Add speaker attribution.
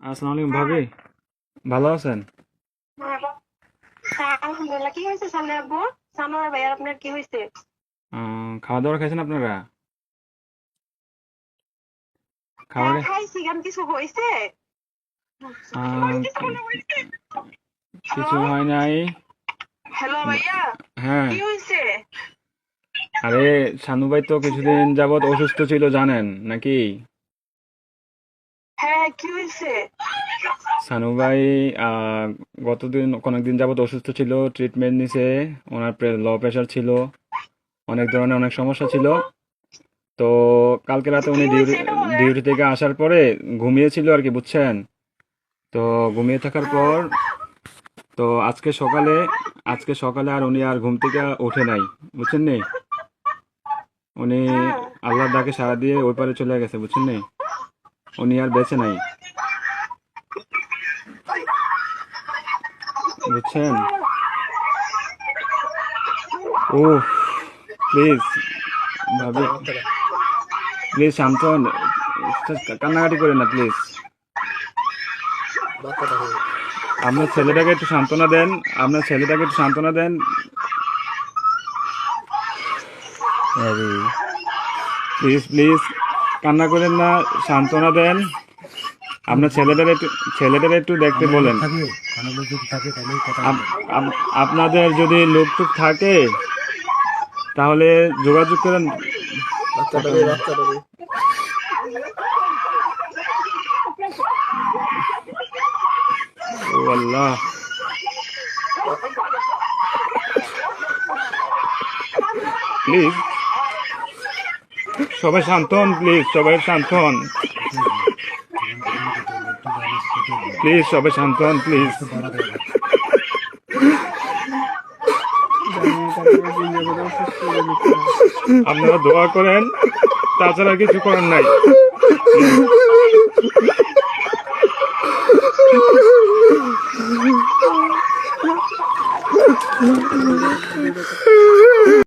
Speaker 1: আসসালামু আলাইকুম ভাবি, ভালো আছেন?
Speaker 2: হ্যাঁ, আলহামদুলিল্লাহ। কি হয়েছে সামনে আব্বু? সানোয়ার ভাই আর আপনার কি হয়েছে?
Speaker 1: খাওয়া দাওয়া খাইছেন আপনারা? খাবার
Speaker 2: হ্যাঁ, খাইছি। কেন কিছু হয়েছে?
Speaker 1: আহ, কিছু হয় নাই।
Speaker 2: হ্যালো ভাইয়া,
Speaker 1: হ্যাঁ।
Speaker 2: কি হয়েছে?
Speaker 1: আরে, শানু ভাই তো কিছুদিন যাবত অসুস্থ ছিল জানেন নাকি?
Speaker 2: হ্যাঁ, কি হয়েছে?
Speaker 1: শানু ভাই আহ, অনেকদিন যাবত অসুস্থ ছিল, ট্রিটমেন্ট নিছে। ওনার লো প্রেশার ছিল, অনেক ধরনের অনেক সমস্যা ছিল। তো কালকে রাতে উনি
Speaker 2: কি হয়েছে এটা বলেন?
Speaker 1: ডিউটি থেকে আসার পরে ঘুমিয়েছিল আর কি, বুঝছেন? তো ঘুমিয়ে থাকার
Speaker 2: হ্যাঁ,
Speaker 1: পর তো আজকে সকালে আর উনি আর ঘুম থেকে ওঠে নাই, বুঝছেন নি? উনি
Speaker 2: হ্যাঁ।
Speaker 1: আল্লাহর ডাকে সাড়া দিয়ে ওই পারে চলে গেছে, বুঝছেন নি? উনি আর বেঁচে নাই, বুঝছেন? ও, প্লিজ ভাবি, প্লিজ শান্ত হন। কান্নাকাটি করেন না প্লিজ। আপনার ছেলেটাকে একটু সান্ত্বনা দেন। আরে, প্লিজ প্লিজ, কান্না করেন না, সান্ত্বনা দেন। আপনার ছেলেটার একটু দেখতে
Speaker 3: আমরা লোক
Speaker 1: বলেন।
Speaker 3: থাকবে, কোনো লোক যদি থাকে তাহলেই কথা বলবো।
Speaker 1: আপনাদের যদি লোকটুক থাকে তাহলে যোগাযোগ করেন। কথা বলেন। ও আল্লাহ, প্লিজ সবাই শান্ত হন, প্লিজ সবাই শান্ত হন,
Speaker 3: কেটে দিই, জীবন কঠিন কেটে একটু জানি কেটে দিই,
Speaker 1: প্লিজ সবাই শান্ত হন, প্লিজ।
Speaker 3: একটু বাড়া দেওয়া লাগবে।
Speaker 1: আপনারা দোয়া করেন, তাছাড়া কিছু করার নাই।